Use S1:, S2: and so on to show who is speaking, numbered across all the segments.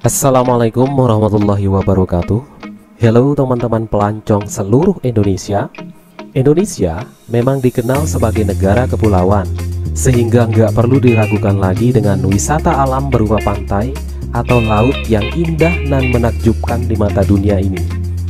S1: Assalamualaikum warahmatullahi wabarakatuh. Halo teman-teman pelancong seluruh Indonesia. Indonesia memang dikenal sebagai negara kepulauan, sehingga nggak perlu diragukan lagi dengan wisata alam berupa pantai atau laut yang indah dan menakjubkan di mata dunia ini.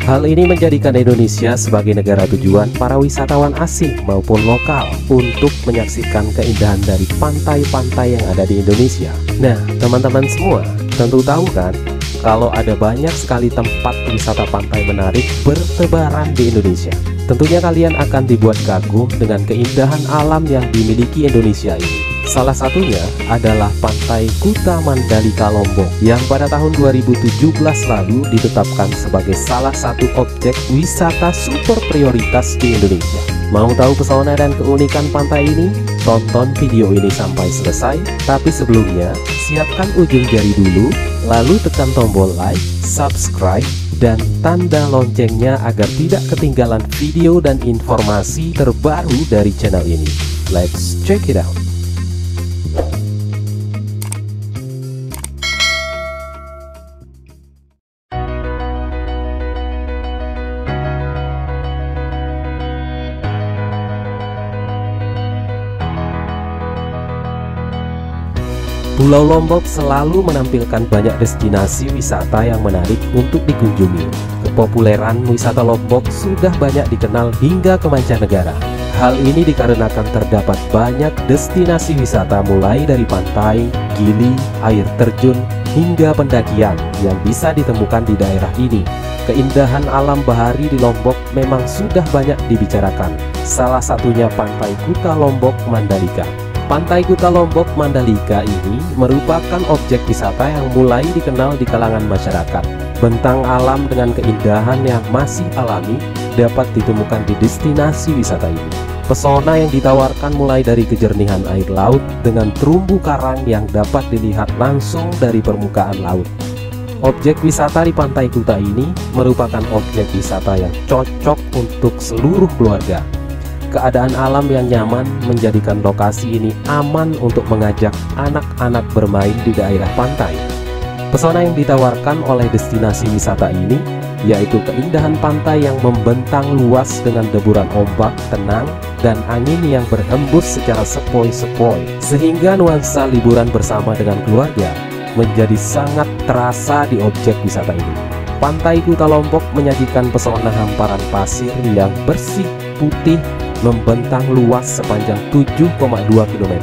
S1: Hal ini menjadikan Indonesia sebagai negara tujuan para wisatawan asing maupun lokal untuk menyaksikan keindahan dari pantai-pantai yang ada di Indonesia. Nah, teman-teman semua tentu tahu kan, kalau ada banyak sekali tempat wisata pantai menarik bertebaran di Indonesia. Tentunya kalian akan dibuat kagum dengan keindahan alam yang dimiliki Indonesia ini. Salah satunya adalah Pantai Kuta Mandalika Lombok yang pada tahun 2017 lalu ditetapkan sebagai salah satu objek wisata super prioritas di Indonesia. Mau tahu pesona dan keunikan pantai ini? Tonton video ini sampai selesai. Tapi sebelumnya, siapkan ujung jari dulu, lalu tekan tombol like, subscribe, dan tanda loncengnya agar tidak ketinggalan video dan informasi terbaru dari channel ini. Let's check it out. Pulau Lombok selalu menampilkan banyak destinasi wisata yang menarik untuk dikunjungi. Kepopuleran wisata Lombok sudah banyak dikenal hingga ke mancanegara. Hal ini dikarenakan terdapat banyak destinasi wisata mulai dari pantai, gili, air terjun, hingga pendakian yang bisa ditemukan di daerah ini. Keindahan alam bahari di Lombok memang sudah banyak dibicarakan. Salah satunya Pantai Kuta Lombok Mandalika. Pantai Kuta Lombok Mandalika ini merupakan objek wisata yang mulai dikenal di kalangan masyarakat. Bentang alam dengan keindahan yang masih alami dapat ditemukan di destinasi wisata ini. Pesona yang ditawarkan mulai dari kejernihan air laut dengan terumbu karang yang dapat dilihat langsung dari permukaan laut. Objek wisata di Pantai Kuta ini merupakan objek wisata yang cocok untuk seluruh keluarga. Keadaan alam yang nyaman menjadikan lokasi ini aman untuk mengajak anak-anak bermain di daerah pantai. Pesona yang ditawarkan oleh destinasi wisata ini yaitu keindahan pantai yang membentang luas dengan deburan ombak tenang dan angin yang berhembus secara sepoi-sepoi, sehingga nuansa liburan bersama dengan keluarga menjadi sangat terasa di objek wisata ini. Pantai Kuta Lombok menyajikan pesona hamparan pasir yang bersih, putih, membentang luas sepanjang 7,2 km.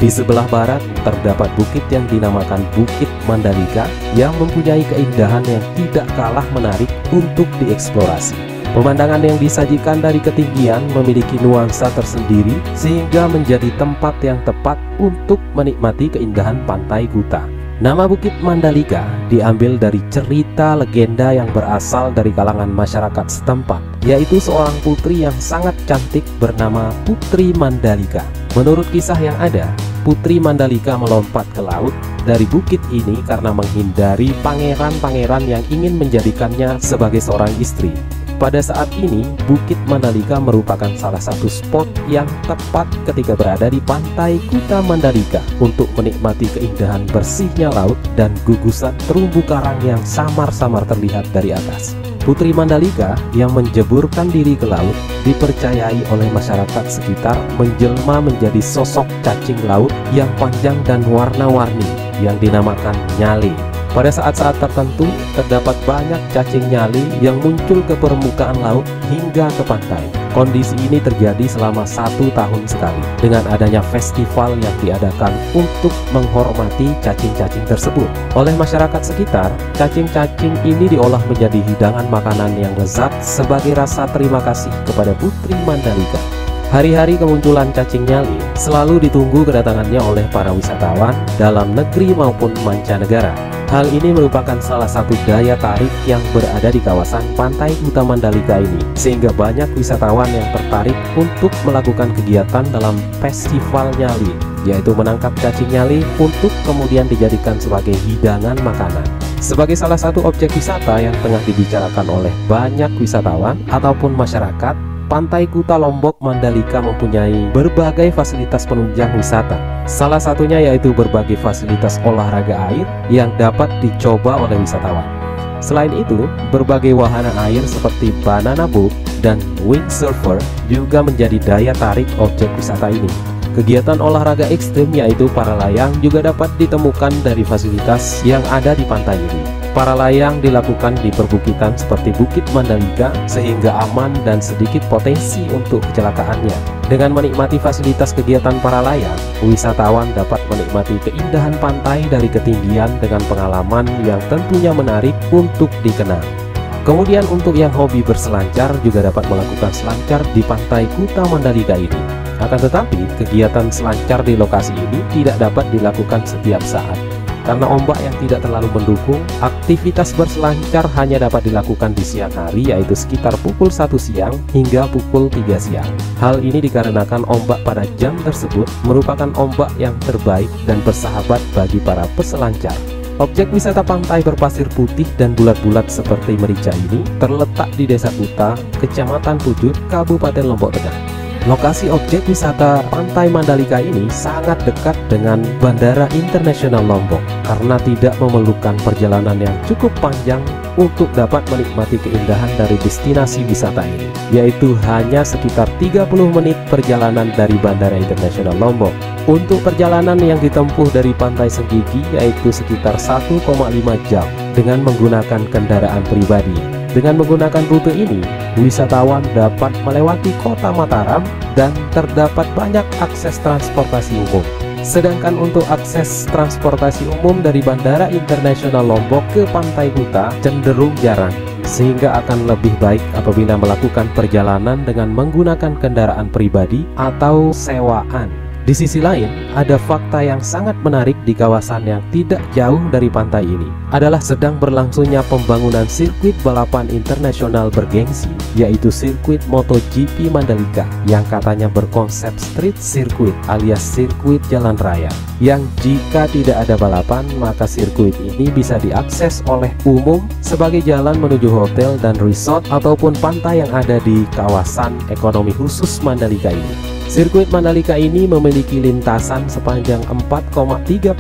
S1: Di sebelah barat terdapat bukit yang dinamakan Bukit Mandalika yang mempunyai keindahan yang tidak kalah menarik untuk dieksplorasi. Pemandangan yang disajikan dari ketinggian memiliki nuansa tersendiri sehingga menjadi tempat yang tepat untuk menikmati keindahan Pantai Kuta. Nama Bukit Mandalika diambil dari cerita legenda yang berasal dari kalangan masyarakat setempat, yaitu seorang putri yang sangat cantik bernama Putri Mandalika. Menurut kisah yang ada, Putri Mandalika melompat ke laut dari bukit ini karena menghindari pangeran-pangeran yang ingin menjadikannya sebagai seorang istri. Pada saat ini, Bukit Mandalika merupakan salah satu spot yang tepat ketika berada di Pantai Kuta Mandalika untuk menikmati keindahan bersihnya laut dan gugusan terumbu karang yang samar-samar terlihat dari atas. Putri Mandalika yang menjeburkan diri ke laut dipercayai oleh masyarakat sekitar menjelma menjadi sosok cacing laut yang panjang dan warna-warni yang dinamakan nyale. Pada saat-saat tertentu, terdapat banyak cacing nyali yang muncul ke permukaan laut hingga ke pantai. Kondisi ini terjadi selama 1 tahun sekali, dengan adanya festival yang diadakan untuk menghormati cacing-cacing tersebut. Oleh masyarakat sekitar, cacing-cacing ini diolah menjadi hidangan makanan yang lezat sebagai rasa terima kasih kepada Putri Mandalika. Hari-hari kemunculan cacing nyali selalu ditunggu kedatangannya oleh para wisatawan dalam negeri maupun mancanegara. Hal ini merupakan salah satu daya tarik yang berada di kawasan Pantai Kuta Mandalika ini, sehingga banyak wisatawan yang tertarik untuk melakukan kegiatan dalam festival nyali, yaitu menangkap cacing nyali untuk kemudian dijadikan sebagai hidangan makanan. Sebagai salah satu objek wisata yang tengah dibicarakan oleh banyak wisatawan ataupun masyarakat, Pantai Kuta Lombok Mandalika mempunyai berbagai fasilitas penunjang wisata. Salah satunya yaitu berbagai fasilitas olahraga air yang dapat dicoba oleh wisatawan. Selain itu, berbagai wahana air seperti banana boat dan windsurfer juga menjadi daya tarik objek wisata ini. Kegiatan olahraga ekstrim yaitu para layang juga dapat ditemukan dari fasilitas yang ada di pantai ini. Para layang dilakukan di perbukitan seperti Bukit Mandalika sehingga aman dan sedikit potensi untuk kecelakaannya. Dengan menikmati fasilitas kegiatan para layang, wisatawan dapat menikmati keindahan pantai dari ketinggian dengan pengalaman yang tentunya menarik untuk dikenal. Kemudian untuk yang hobi berselancar juga dapat melakukan selancar di Pantai Kuta Mandalika ini. Akan tetapi, kegiatan selancar di lokasi ini tidak dapat dilakukan setiap saat. Karena ombak yang tidak terlalu mendukung, aktivitas berselancar hanya dapat dilakukan di siang hari, yaitu sekitar pukul 1 siang hingga pukul 3 siang. Hal ini dikarenakan ombak pada jam tersebut merupakan ombak yang terbaik dan bersahabat bagi para peselancar. Objek wisata pantai berpasir putih dan bulat-bulat seperti merica ini terletak di Desa Kuta, Kecamatan Pujut, Kabupaten Lombok Tengah. Lokasi objek wisata Pantai Mandalika ini sangat dekat dengan Bandara Internasional Lombok karena tidak memerlukan perjalanan yang cukup panjang untuk dapat menikmati keindahan dari destinasi wisata ini, yaitu hanya sekitar 30 menit perjalanan dari Bandara Internasional Lombok. Untuk perjalanan yang ditempuh dari Pantai Senggigi yaitu sekitar 1,5 jam dengan menggunakan kendaraan pribadi. Dengan menggunakan rute ini, wisatawan dapat melewati kota Mataram dan terdapat banyak akses transportasi umum. Sedangkan untuk akses transportasi umum dari Bandara Internasional Lombok ke Pantai Kuta cenderung jarang, sehingga akan lebih baik apabila melakukan perjalanan dengan menggunakan kendaraan pribadi atau sewaan. Di sisi lain, ada fakta yang sangat menarik di kawasan yang tidak jauh dari pantai ini adalah sedang berlangsungnya pembangunan sirkuit balapan internasional bergengsi, yaitu sirkuit MotoGP Mandalika yang katanya berkonsep street circuit alias sirkuit jalan raya, yang jika tidak ada balapan maka sirkuit ini bisa diakses oleh umum sebagai jalan menuju hotel dan resort ataupun pantai yang ada di kawasan ekonomi khusus Mandalika ini. Sirkuit Mandalika ini memiliki lintasan sepanjang 4,31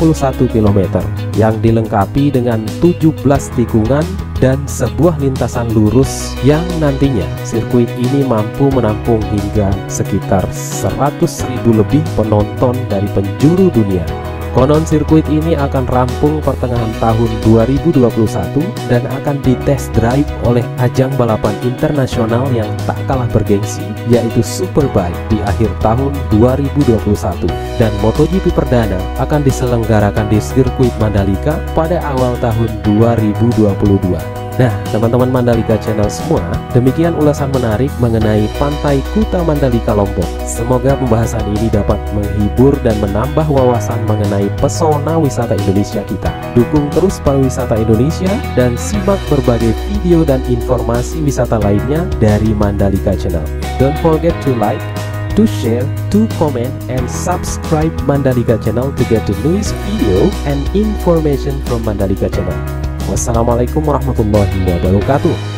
S1: km yang dilengkapi dengan 17 tikungan dan sebuah lintasan lurus yang nantinya sirkuit ini mampu menampung hingga sekitar 100.000 lebih penonton dari penjuru dunia. Konon sirkuit ini akan rampung pertengahan tahun 2021 dan akan dites drive oleh ajang balapan internasional yang tak kalah bergengsi yaitu Superbike di akhir tahun 2021, dan MotoGP perdana akan diselenggarakan di sirkuit Mandalika pada awal tahun 2022. Nah, teman-teman Mandalika Channel semua, demikian ulasan menarik mengenai Pantai Kuta Mandalika Lombok. Semoga pembahasan ini dapat menghibur dan menambah wawasan mengenai pesona wisata Indonesia kita. Dukung terus pariwisata Indonesia dan simak berbagai video dan informasi wisata lainnya dari Mandalika Channel. Don't forget to like, to share, to comment, and subscribe Mandalika Channel to get the newest video and information from Mandalika Channel. Wassalamualaikum warahmatullahi wabarakatuh.